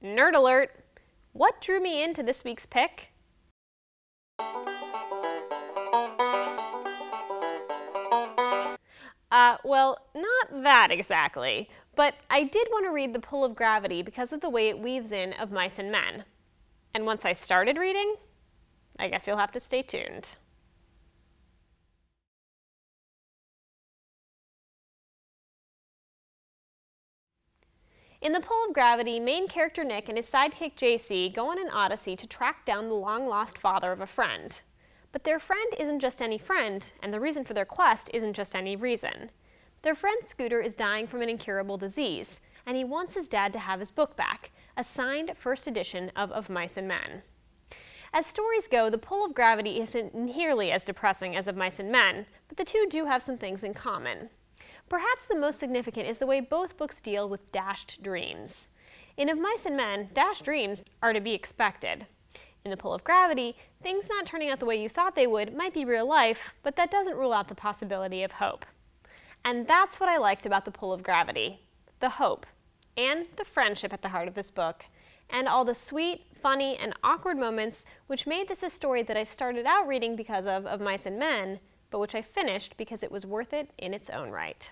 Nerd alert! What drew me into this week's pick? Well, not that exactly, but I did want to read The Pull of Gravity because of the way it weaves in Of Mice and Men. And once I started reading, I guess you'll have to stay tuned. In The Pull of Gravity, main character Nick and his sidekick Jaycee go on an odyssey to track down the long-lost father of a friend. But their friend isn't just any friend, and the reason for their quest isn't just any reason. Their friend Scooter is dying from an incurable disease, and he wants his dad to have his book back, a signed first edition of Mice and Men. As stories go, The Pull of Gravity isn't nearly as depressing as Of Mice and Men, but the two do have some things in common. Perhaps the most significant is the way both books deal with dashed dreams. In Of Mice and Men, dashed dreams are to be expected. In The Pull of Gravity, things not turning out the way you thought they would might be real life, but that doesn't rule out the possibility of hope. And that's what I liked about The Pull of Gravity. The hope, and the friendship at the heart of this book, and all the sweet, funny, and awkward moments which made this a story that I started out reading because of Mice and Men, but which I finished because it was worth it in its own right.